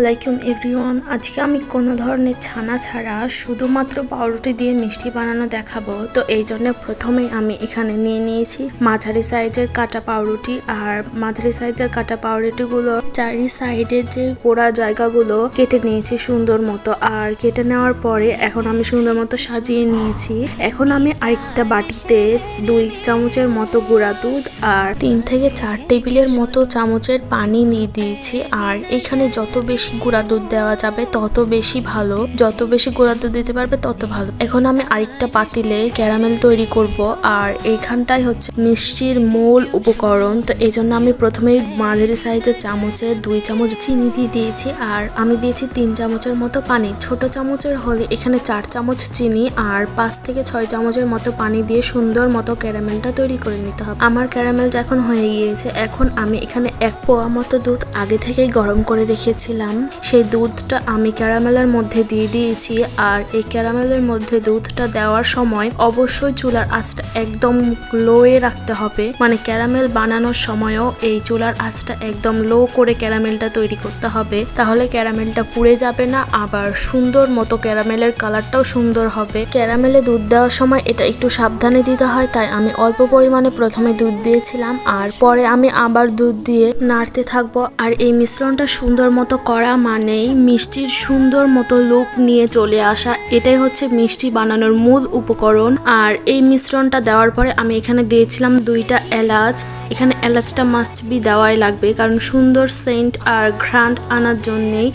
আসসালামাইকুম এভরিওয়ান। আজকে আমি কোনো ধরনের ছানা ছাড়া শুধুমাত্র পাউরুটি দিয়ে মিষ্টি বানানো দেখাবো। তো এই জন্য প্রথমেই আমি এখানে নিয়ে নিয়েছি মাঝারি সাইজের কাটা পাউরুটি। আর মাঝারি সাইজের কাটা পাউরুটিগুলো চারি সাইডের যে পোড়া জায়গাগুলো কেটে নিয়েছি সুন্দর মতো। আর কেটে নেওয়ার পরে এখন আমি সুন্দর মতো সাজিয়ে নিয়েছি। এখন আমি আরেকটা বাটিতে 2 চামচের মতো গুঁড়া দুধ আর 3 থেকে 4 টেবিলের মতো চামচের পানি নিয়ে দিয়েছি। আর এখানে যত বেশি গুঁড়া দুধ দেওয়া যাবে তত বেশি ভালো, যত বেশি গুঁড়া দুধ দিতে পারবে তত ভালো। এখন আমি আরেকটা পাতিলে ক্যারামেল তৈরি করব। আর এইখানটাই হচ্ছে মিষ্টির মূল উপকরণ। তো এই জন্য আমি প্রথমেই মাঝারি সাইজের চামচে 2 চামচ চিনি দিয়ে দিয়েছি। আর আমি দিয়েছি 3 চামচের মতো পানি। ছোট চামচের হলে এখানে 4 চামচ চিনি আর 5 থেকে 6 চামচের মতো পানি দিয়ে সুন্দর মতো ক্যারামেলটা তৈরি করে নিতে হবে। আমার ক্যারামেলটা এখন হয়ে গিয়েছে। এখন আমি এখানে 1 পোয়া মতো দুধ আগে থেকেই গরম করে রেখেছিলাম, সেই দুধটা আমি ক্যারামেলের মধ্যে দিয়ে দিয়েছি। আর এই ক্যারামেলের মধ্যে দুধটা দেওয়ার সময় অবশ্যই চুলার আঁচটা একদম লোয়ে রাখতে হবে। মানে ক্যারামেল বানানোর সময়ও এই চুলার আঁচটা একদম লো করে ক্যারামেলটা তৈরি করতে হবে, তাহলে ক্যারামেলটা পুড়ে যাবে না, আবার সুন্দর মতো ক্যারামেলের কালারটাও সুন্দর হবে। ক্যারামেলে দুধ দেওয়ার সময় এটা একটু সাবধানে দিতে হয়, তাই আমি অল্প পরিমাণে প্রথমে দুধ দিয়েছিলাম আর পরে আমি আবার দুধ দিয়ে নাড়তে থাকবো। আর এই মিশ্রণটা সুন্দর মতো করা মানেই মিষ্টির সুন্দর মতো লুক নিয়ে চলে আসা, এটাই হচ্ছে মিষ্টি বানানোর মূল উপকরণ। আর এই মিশ্রণটা দেওয়ার পরে আমি এখানে দিয়েছিলাম 2টা এলাচ। এখানে এলাচটা মাস্ট বি দেওয়াই লাগবে, কারণ সুন্দর সেন্ট আর ঘ্রান্ট আনার জন্যেই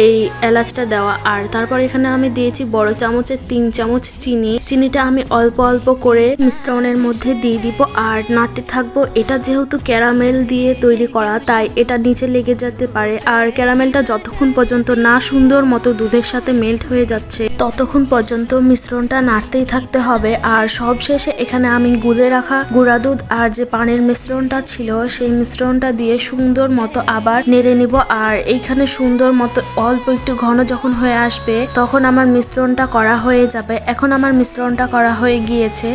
এই এলাচটা দেওয়া। আর তারপর এখানে আমি দিয়েছি বড় চামচের 3 চামচ চিনি। চিনিটা আমি অল্প অল্প করে মিশ্রণের মধ্যে দিয়ে দিব আর নাড়তে থাকবো। এটা যেহেতু ক্যারামেল দিয়ে তৈরি করা, তাই এটা নিচে লেগে যেতে পারে। আর ক্যারামেলটা যতক্ষণ পর্যন্ত না সুন্দর মতো দুধের সাথে মেল্ট হয়ে যাচ্ছে ততক্ষণ পর্যন্ত মিশ্রণটা নাড়তেই থাকতে হবে। আর সবশেষে এখানে আমি গুলে রাখা গুঁড়া দুধ আর যে পানির মিশ্রণটা ছিল সেই মিশ্রণটা দিয়ে সুন্দর মতো আবার নেড়ে নিব। আর এইখানে সুন্দর মতো অল্প একটু ঘন যখন হয়ে আসবে তখন আমার মিশ্রণটা করা হয়ে যাবে। এখন আমার মিশ্রণটা করা হয়ে গিয়েছে।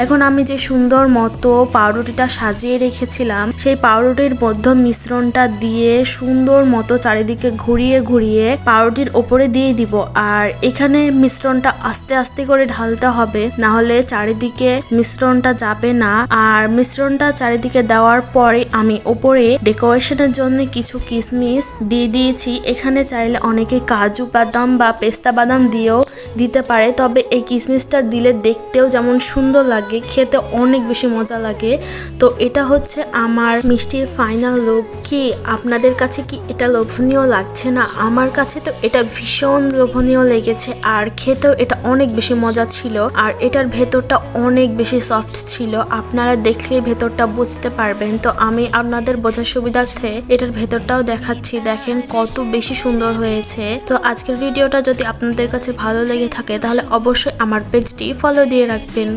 এখন আমি যে সুন্দর মতো পাউরুটিটা সাজিয়ে রেখেছিলাম সেই পাউরুটির মধ্যে মিশ্রণটা দিয়ে সুন্দর মতো চারিদিকে ঘুরিয়ে ঘুরিয়ে পাউরুটির ওপরে দিয়ে দিব। আর এখানে মিশ্রণটা আস্তে আস্তে করে ঢালতে হবে, না হলে চারিদিকে মিশ্রণটা যাবে না। আর মিশ্রণটা চারিদিকে দেওয়ার পরে আমি ওপরে ডেকোরেশনের জন্য কিছু কিশমিশ দিয়ে দিয়েছি। এখানে চাইলে অনেকে কাজু বাদাম বা পেস্তা বাদাম দিয়েও দিতে পারে, তবে এই কিশমিশটা দিলে দেখতেও যেমন সুন্দর লাগে, খেতে অনেক বেশি মজা লাগে। তো এটা হচ্ছে আমার মিষ্টির ফাইনাল লুক। কি আপনাদের কাছে কি এটা লোভনীয় লাগছে না? আমার কাছে তো এটা ভীষণ লোভনীয় লেগেছে আর খেতেও এটা অনেক বেশি মজা ছিল। আর এটার ভেতরটা অনেক বেশি সফট ছিল, আপনারা দেখলে ভেতরটা বুঝতে পারবেন। তো আমি আপনাদের বোঝার সুবিধার্থে এটার ভেতরটাও দেখাচ্ছি, দেখেন কত বেশি সুন্দর হয়েছে। তো আজকের ভিডিওটা যদি আপনাদের কাছে ভালো লেগে থাকে তাহলে অবশ্যই আমার পেজটি ফলো দিয়ে রাখবেন।